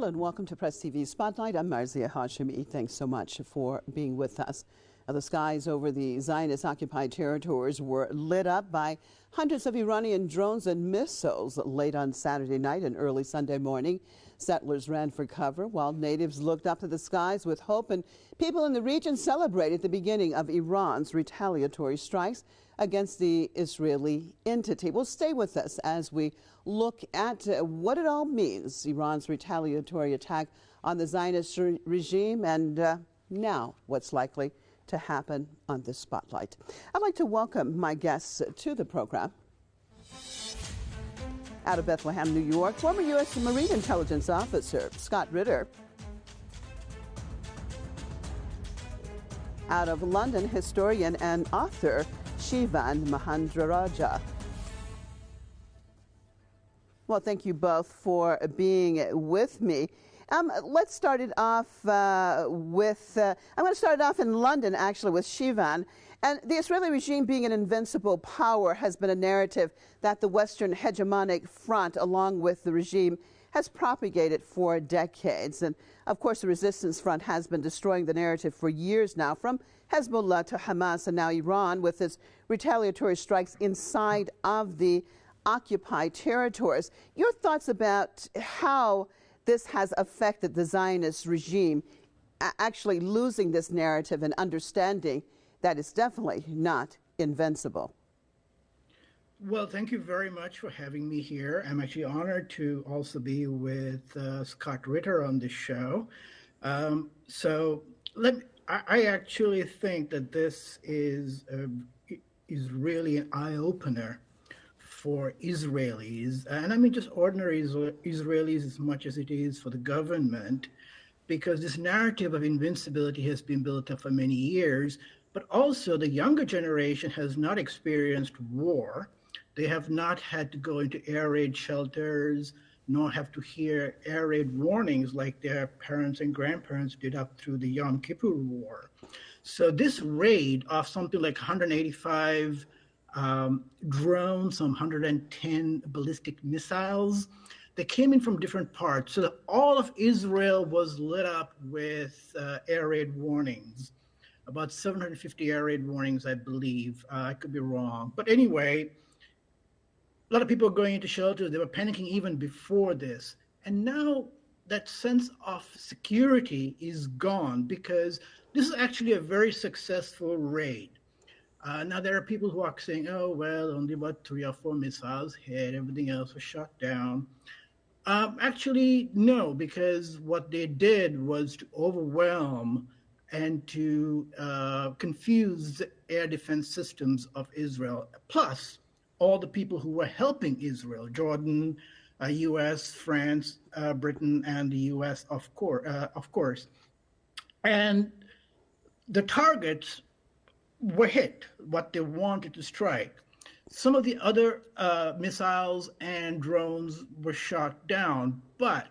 Hello and welcome to Press TV Spotlight. I'm Marzia Hashimi. Thanks so much for being with us. The skies over the Zionist-occupied territories were lit up by hundreds of Iranian drones and missiles late on Saturday night and early Sunday morning. Settlers ran for cover while natives looked up to the skies with hope, and people in the region celebrated the beginning of Iran's retaliatory strikes against the Israeli entity. Well, stay with us as we look at what it all means, Iran's retaliatory attack on the Zionist regime, and now what's likely to happen on this spotlight. I'd like to welcome my guests to the program. Out of Bethlehem, New York, former U.S. Marine Intelligence Officer Scott Ritter. Out of London, historian and author Shivan Mahendrarajah. Well, thank you both for being with me. Let's start it off I'm going to start it off in London, actually, with Shivan. And the Israeli regime being an invincible power has been a narrative that the Western hegemonic front, along with the regime, has propagated for decades. And, of course, the resistance front has been destroying the narrative for years now, from Hezbollah to Hamas and now Iran, with its retaliatory strikes inside of the occupied territories. Your thoughts about how this has affected the Zionist regime actually losing this narrative and understanding that it's definitely not invincible? Well, thank you very much for having me here. I'm actually honored to also be with Scott Ritter on this show. I actually think that this is really an eye-opener for Israelis, and I mean just ordinary Israelis as much as it is for the government, because this narrative of invincibility has been built up for many years, but also the younger generation has not experienced war. They have not had to go into air raid shelters, nor have to hear air raid warnings like their parents and grandparents did up through the Yom Kippur War. So this raid of something like 185 drones, some 110 ballistic missiles, they came in from different parts. So that all of Israel was lit up with air raid warnings, about 750 air raid warnings, I believe. I could be wrong. But anyway, a lot of people are going into shelters. They were panicking even before this. And now that sense of security is gone, because this is actually a very successful raid. Now, there are people who are saying, oh, well, only about 3 or 4 missiles hit, everything else was shot down. Actually, no, because what they did was to overwhelm and to confuse the air defense systems of Israel, plus all the people who were helping Israel, Jordan, U.S., France, Britain, and the U.S., of course. And the targets were hit, what they wanted to strike. Some of the other missiles and drones were shot down, but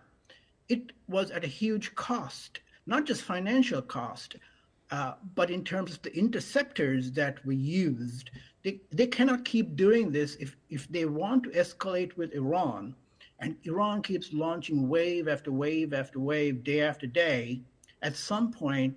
it was at a huge cost, not just financial cost, but in terms of the interceptors that were used. They cannot keep doing this if they want to escalate with Iran, and Iran keeps launching wave after wave after wave, day after day. At some point,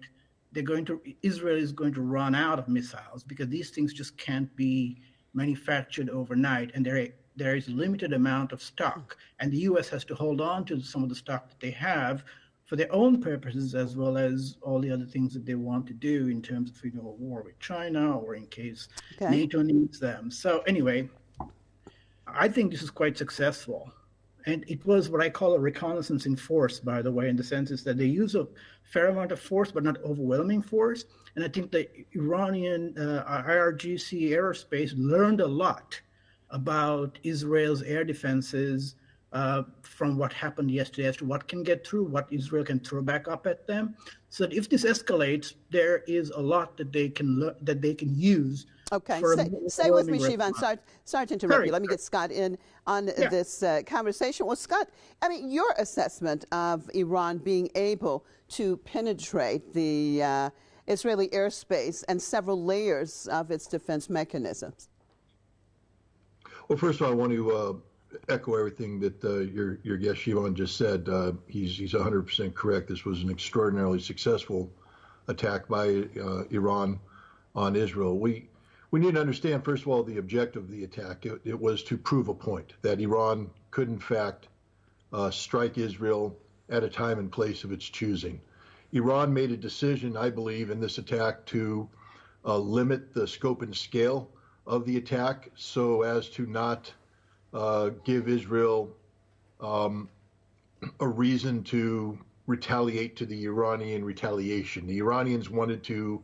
Israel is going to run out of missiles, because these things just can't be manufactured overnight, and there is a limited amount of stock, and the U.S. has to hold on to some of the stock that they have for their own purposes, as well as all the other things that they want to do in terms of, a war with China, or in case NATO needs them. So anyway, I think this is quite successful. And it was what I call a reconnaissance in force, by the way, in the sense is that they use a fair amount of force, but not overwhelming force. And I think the Iranian IRGC aerospace learned a lot about Israel's air defenses from what happened yesterday, as to what can get through, what Israel can throw back up at them. So that if this escalates, there is a lot that they can use. Okay, stay with me, Shivan. Sorry to interrupt you. Let me get Scott in on this conversation. Well, Scott, I mean, your assessment of Iran being able to penetrate the Israeli airspace and several layers of its defense mechanisms. Well, first of all, I want to echo everything that your guest Shivan just said. He's 100% correct. This was an extraordinarily successful attack by Iran on Israel. We need to understand, first of all, the objective of the attack. It was to prove a point that Iran could, in fact, strike Israel at a time and place of its choosing. Iran made a decision, I believe, in this attack to limit the scope and scale of the attack so as to not give Israel a reason to retaliate to the Iranian retaliation. The Iranians wanted to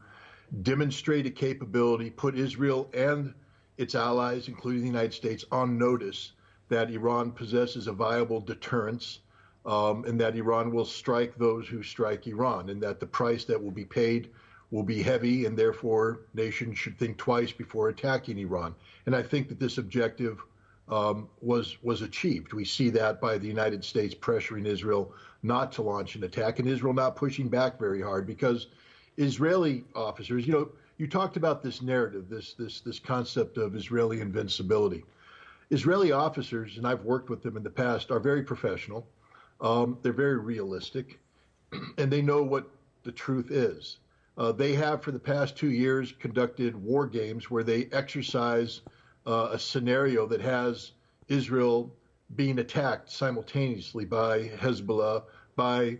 demonstrate a capability, put Israel and its allies, including the United States, on notice that Iran possesses a viable deterrence, and that Iran will strike those who strike Iran, and that the price that will be paid will be heavy, and therefore nations should think twice before attacking Iran. And I think that this objective was achieved. We see that by the United States pressuring Israel not to launch an attack, and Israel not pushing back very hard, because Israeli officers, you talked about this narrative, this concept of Israeli invincibility. Israeli officers, and I've worked with them in the past, are very professional. They're very realistic, and they know what the truth is. They have, for the past 2 years, conducted war games where they exercise a scenario that has Israel being attacked simultaneously by Hezbollah, by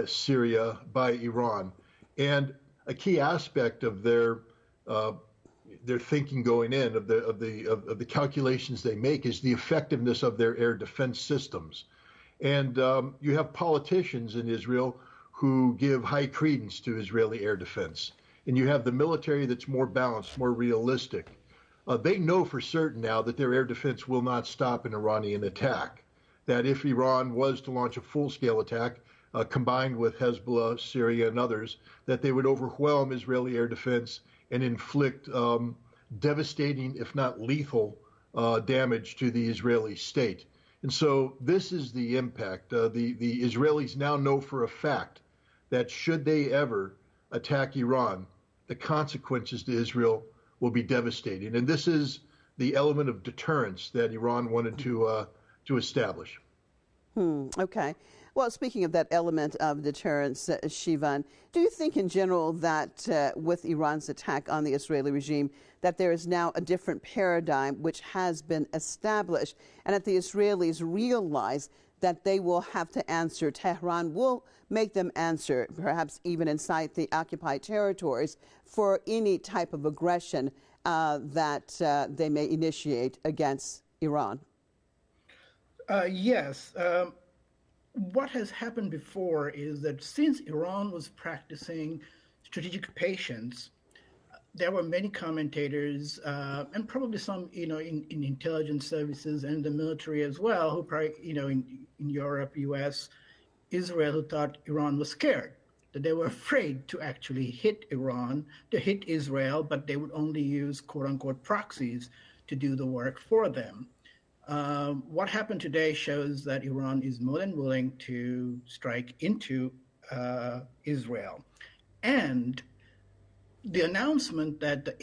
Syria, by Iran. And a key aspect of their thinking going in, of the calculations they make, is the effectiveness of their air defense systems. And you have politicians in Israel who give high credence to Israeli air defense. And you have the military that's more balanced, more realistic. They know for certain now that their air defense will not stop an Iranian attack, that if Iran was to launch a full-scale attack, combined with Hezbollah, Syria, and others, that they would overwhelm Israeli air defense and inflict devastating, if not lethal, damage to the Israeli state. And so this is the impact. The Israelis now know for a fact that should they ever attack Iran, the consequences to Israel will be devastating. And this is the element of deterrence that Iran wanted to establish. Okay. Well, speaking of that element of deterrence, Shivan, do you think in general that with Iran's attack on the Israeli regime, that there is now a different paradigm which has been established, and that the Israelis realize that they will have to answer, Tehran will make them answer, perhaps even inside the occupied territories, for any type of aggression that they may initiate against Iran? Yes. What has happened before is that since Iran was practicing strategic patience, there were many commentators and probably some, in intelligence services and the military as well, who probably, in Europe, US, Israel, who thought Iran was scared, that they were afraid to actually hit Iran, to hit Israel, but they would only use quote unquote proxies to do the work for them. What happened today shows that Iran is more than willing to strike into Israel. And the announcement that the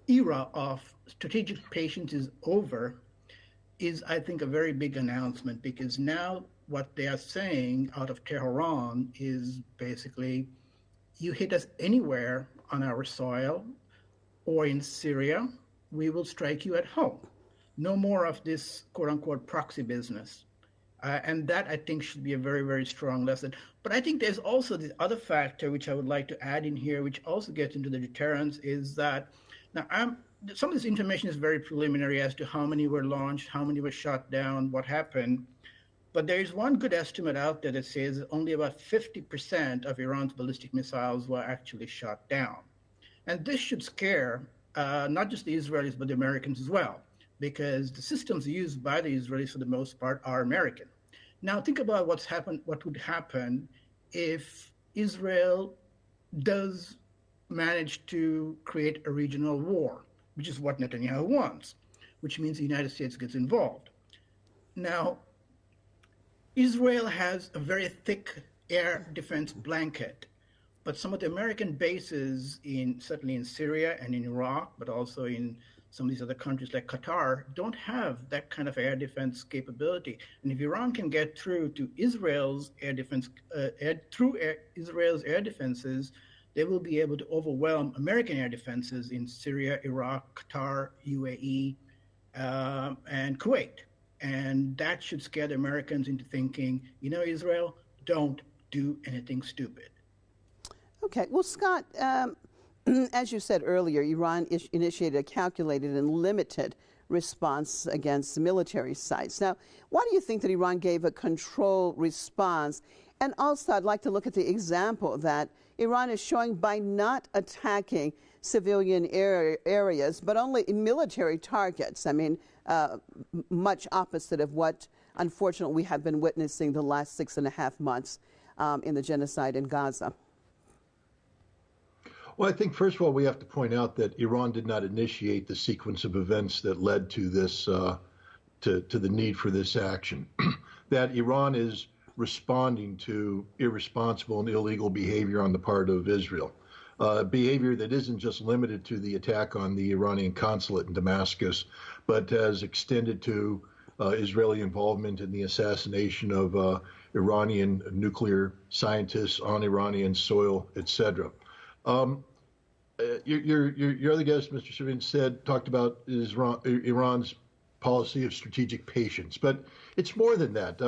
era of strategic patience is over is, I think, a very big announcement, because now what they are saying out of Tehran is basically, you hit us anywhere on our soil or in Syria, we will strike you at home. No more of this quote-unquote proxy business. And that, I think, should be a very, very strong lesson. But I think there's also this other factor which I would like to add in here, which also gets into the deterrence, is that now some of this information is very preliminary as to how many were launched, how many were shot down, what happened. But there is one good estimate out there that says only about 50% of Iran's ballistic missiles were actually shot down. And this should scare not just the Israelis, but the Americans as well, because the systems used by the Israelis for the most part are American. Now think about what would happen if Israel does manage to create a regional war, which is what Netanyahu wants, which means the United States gets involved. Now, Israel has a very thick air defense blanket, but some of the American bases certainly in Syria and in Iraq, but also in some of these other countries like Qatar don't have that kind of air defense capability. And if Iran can get through to Israel's air defense, Israel's air defenses, they will be able to overwhelm American air defenses in Syria, Iraq, Qatar, UAE, and Kuwait. And that should scare the Americans into thinking, Israel, don't do anything stupid. Okay. Well, Scott, as you said earlier, Iran initiated a calculated and limited response against military sites. Now, why do you think that Iran gave a controlled response? And also, I'd like to look at the example that Iran is showing by not attacking civilian areas, but only military targets. I mean, much opposite of what, unfortunately, we have been witnessing the last 6.5 months in the genocide in Gaza. Well, I think, first of all, we have to point out that Iran did not initiate the sequence of events that led to this, to the need for this action. That Iran is responding to irresponsible and illegal behavior on the part of Israel. Behavior that isn't just limited to the attack on the Iranian consulate in Damascus, but has extended to Israeli involvement in the assassination of Iranian nuclear scientists on Iranian soil, etc. Your other guest, Mr. Shivan, talked about Iran's policy of strategic patience, but it's more than that.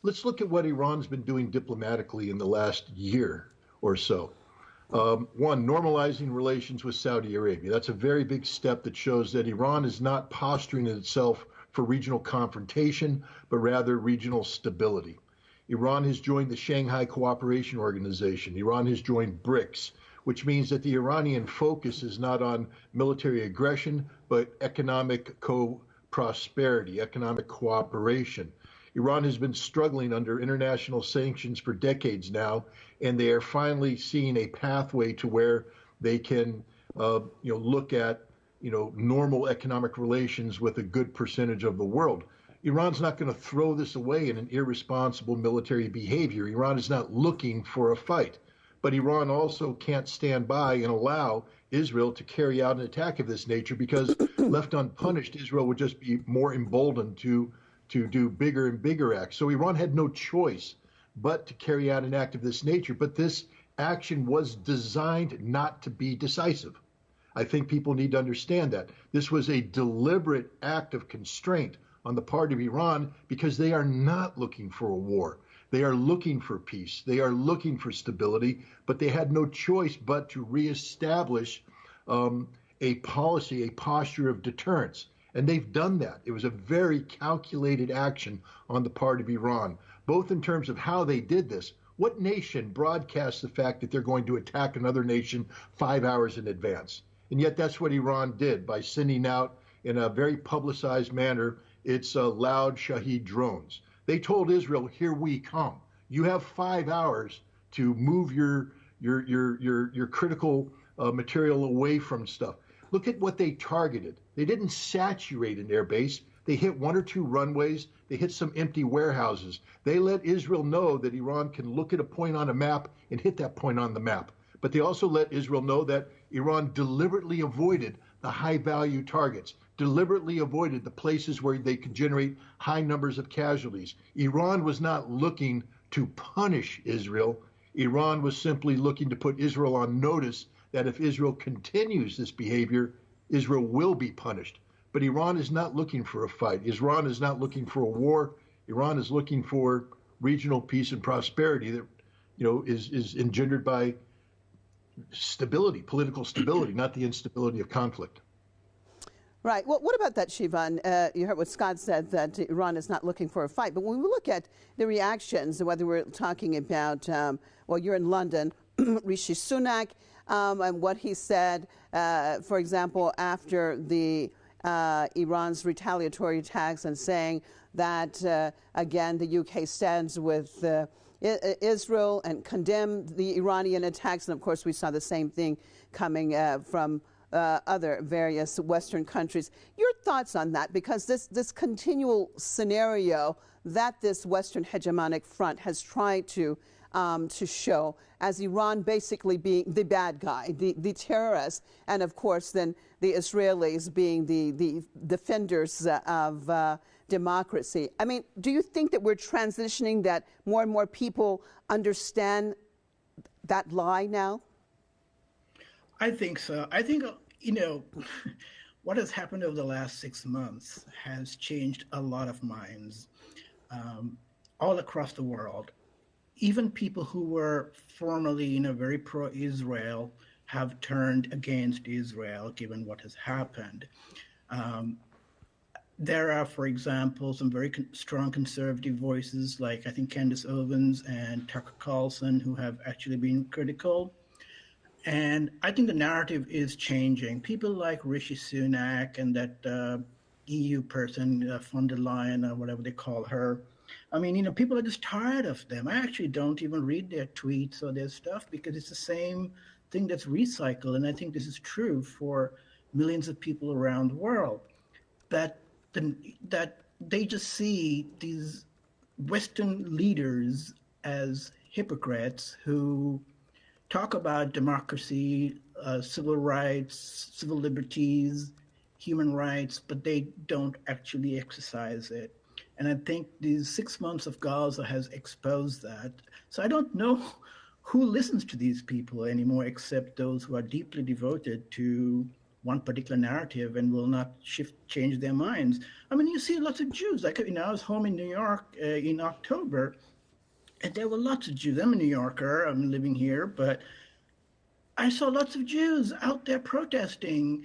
Let's look at what Iran's been doing diplomatically in the last year or so. One, normalizing relations with Saudi Arabia. That's a very big step that shows that Iran is not posturing itself for regional confrontation, but rather regional stability. Iran has joined the Shanghai Cooperation Organization. Iran has joined BRICS, which means that the Iranian focus is not on military aggression, but economic prosperity, economic cooperation. Iran has been struggling under international sanctions for decades now, and they are finally seeing a pathway to where they can, look at, normal economic relations with a good percentage of the world. Iran's not going to throw this away in an irresponsible military behavior. Iran is not looking for a fight, but Iran also can't stand by and allow Israel to carry out an attack of this nature, because left unpunished, Israel would just be more emboldened to do bigger and bigger acts. So Iran had no choice but to carry out an act of this nature. But this action was designed not to be decisive. I think people need to understand that. This was a deliberate act of constraint on the part of Iran, because they are not looking for a war. They are looking for peace. They are looking for stability, but they had no choice but to reestablish a policy, a posture of deterrence. And they've done that. It was a very calculated action on the part of Iran, both in terms of how they did this. What nation broadcasts the fact that they're going to attack another nation 5 hours in advance? And yet that's what Iran did by sending out, in a very publicized manner, its loud Shahed drones. They told Israel, here we come. You have 5 hours to move your critical material away from stuff. Look at what they targeted. They didn't saturate an airbase. They hit 1 or 2 runways. They hit some empty warehouses. They let Israel know that Iran can look at a point on a map and hit that point on the map. But they also let Israel know that Iran deliberately avoided the high-value targets, deliberately avoided the places where they could generate high numbers of casualties. Iran was not looking to punish Israel. Iran was simply looking to put Israel on notice that if Israel continues this behavior, Israel will be punished. But Iran is not looking for a fight. Iran is not looking for a war. Iran is looking for regional peace and prosperity that, is engendered by stability, political stability, not the instability of conflict. Right. Well, what about that, Shivan? You heard what Scott said, that Iran is not looking for a fight. But when we look at the reactions, whether we're talking about, you're in London, Rishi Sunak, and what he said, for example, after the Iran's retaliatory attacks, and saying that, again, the UK stands with Israel and condemned the Iranian attacks. And, of course, we saw the same thing coming from other various Western countries. Your thoughts on that? Because this continual scenario that this Western hegemonic front has tried to to show as Iran basically being the bad guy, the terrorist, and of course then the Israelis being the defenders of democracy. I mean, do you think that we're transitioning, that more and more people understand that lie now? I think so. I think, what has happened over the last 6 months has changed a lot of minds all across the world. Even people who were formerly, very pro-Israel have turned against Israel, given what has happened. There are, for example, some very strong conservative voices, like I think Candace Owens and Tucker Carlson, who have actually been critical. And I think the narrative is changing. People like Rishi Sunak and that EU person, von der Leyen, or whatever they call her. I mean, people are just tired of them. I actually don't even read their tweets or their stuff because it's the same thing that's recycled. And I think this is true for millions of people around the world, that they just see these Western leaders as hypocrites who talk about democracy, civil rights, civil liberties, human rights, but they don't actually exercise it. And I think these 6 months of Gaza has exposed that. So I don't know who listens to these people anymore, except those who are deeply devoted to one particular narrative and will not change their minds. I mean, you see lots of Jews. Like, I was home in New York in October, and there were lots of Jews. I'm a New Yorker. I'm living here, but I saw lots of Jews out there protesting,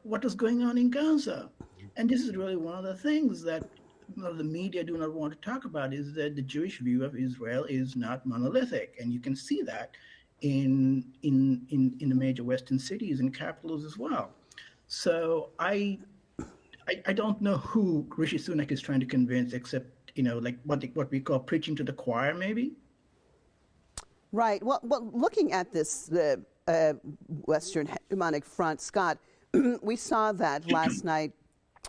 what was going on in Gaza. And this is really one of the things that the media do not want to talk about, is that the Jewish view of Israel is not monolithic. And you can see that in the major Western cities and capitals as well. So I don't know who Rishi Sunak is trying to convince, except, like what we call preaching to the choir, maybe. Right. Well, looking at this Western hegemonic front, Scott, we saw that last night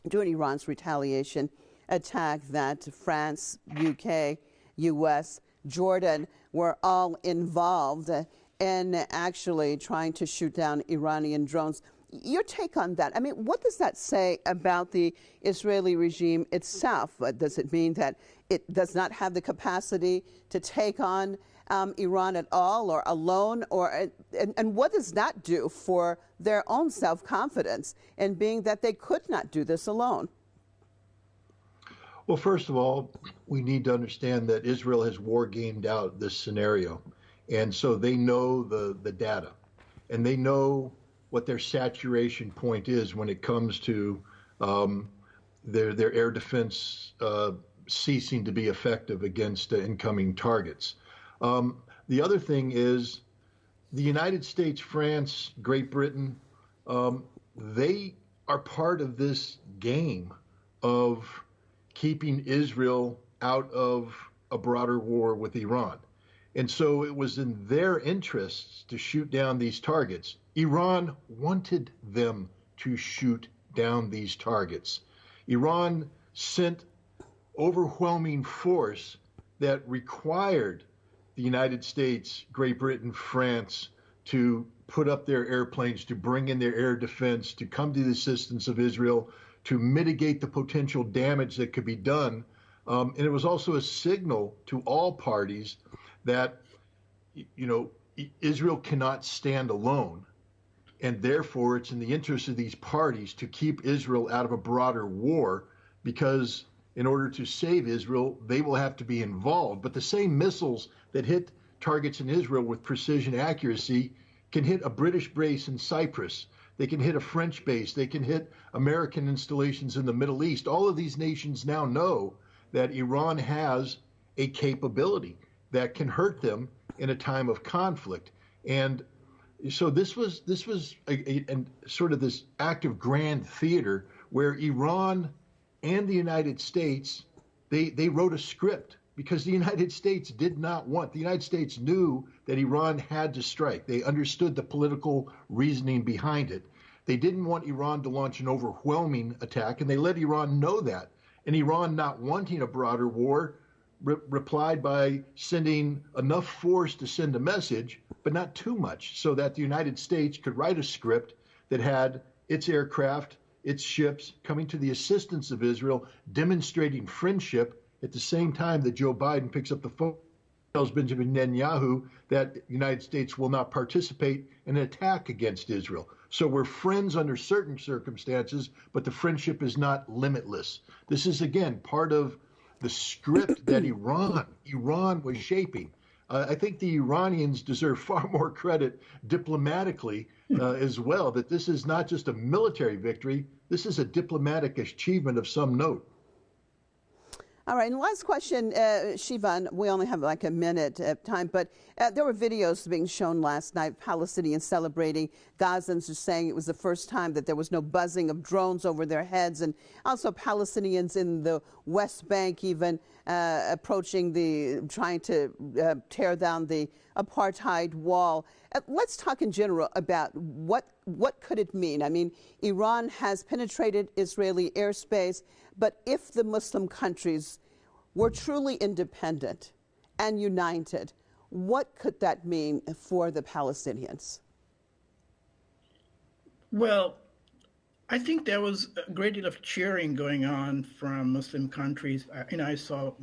during Iran's retaliation attack, that France, UK, US, Jordan were all involved in actually trying to shoot down Iranian drones. Your take on that? I mean, what does that say about the Israeli regime itself? Does it mean that it does not have the capacity to take on Iran at all, or alone, and what does that do for their own self-confidence in being that they could not do this alone? Well, first of all, we need to understand that Israel has war gamed out this scenario. And so they know the data, and they know what their saturation point is when it comes to their air defense ceasing to be effective against incoming targets. The other thing is the United States, France, Great Britain, they are part of this game of keeping Israel out of a broader war with Iran. And so it was in their interests to shoot down these targets. Iran wanted them to shoot down these targets. Iran sent overwhelming force that required the United States, Great Britain, France to put up their airplanes, to bring in their air defense, to come to the assistance of Israel, to mitigate the potential damage that could be done. And it was also a signal to all parties that, Israel cannot stand alone. And therefore, it's in the interest of these parties to keep Israel out of a broader war, because in order to save Israel, they will have to be involved. But the same missiles that hit targets in Israel with precision accuracy can hit a British base in Cyprus. They can hit a French base. They can hit American installations in the Middle East. All of these nations now know that Iran has a capability that can hurt them in a time of conflict. And so this was a sort of this act of grand theater where Iran and the United States, they wrote a script, because the United States the United States knew that Iran had to strike. They understood the political reasoning behind it. They didn't want Iran to launch an overwhelming attack, and they let Iran know that. And Iran, not wanting a broader war, replied by sending enough force to send a message, but not too much, so that the United States could write a script that had its aircraft, its ships coming to the assistance of Israel, demonstrating friendship at the same time that Joe Biden picks up the phone, tells Benjamin Netanyahu that the United States will not participate in an attack against Israel. So we're friends under certain circumstances, but the friendship is not limitless. This is, again, part of the script that Iran was shaping. I think the Iranians deserve far more credit diplomatically as well, that this is not just a military victory, this is a diplomatic achievement of some note. All right, and last question, Shivan, we only have like a minute of time, but there were videos being shown last night, Palestinians celebrating. Gazans are saying it was the first time that there was no buzzing of drones over their heads, and also Palestinians in the West Bank even trying to tear down the apartheid wall. Let's talk in general about what could it mean? I mean, Iran has penetrated Israeli airspace, but if the Muslim countries were truly independent and united, what could that mean for the Palestinians? Well, I think there was a great deal of cheering going on from Muslim countries. I saw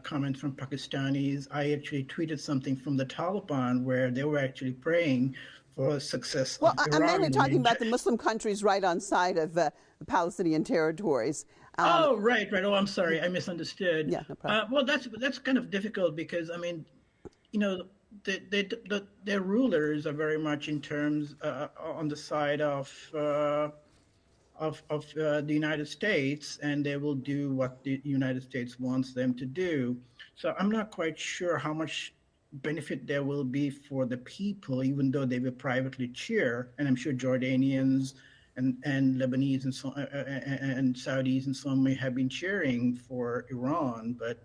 comments from Pakistanis. I actually tweeted something from the Taliban where they were actually praying for success. Well, of I'm Iran mainly talking about the Muslim countries right on side of the Palestinian territories. Right. Oh, I'm sorry, I misunderstood. Yeah, no problem. Well, that's kind of difficult because I mean, their rulers are very much in terms on the side of the United States, and they will do what the United States wants them to do. So I'm not quite sure how much benefit there will be for the people, even though they will privately cheer. And I'm sure Jordanians and Lebanese and Saudis and so on may have been cheering for Iran, but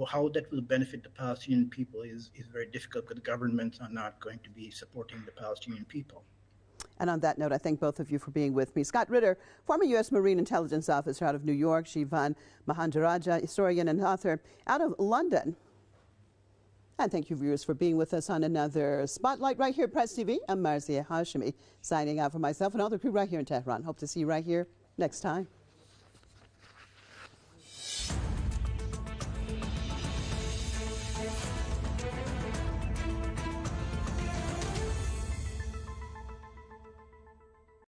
how that will benefit the Palestinian people is very difficult, because the governments are not going to be supporting the Palestinian people. And on that note, I thank both of you for being with me. Scott Ritter, former U.S. Marine Intelligence Officer out of New York, Shivan Mahendrarajah, historian and author out of London. And thank you, viewers, for being with us on another Spotlight right here at Press TV. I'm Marzia Hashemi, signing out for myself and all the crew right here in Tehran. Hope to see you right here next time.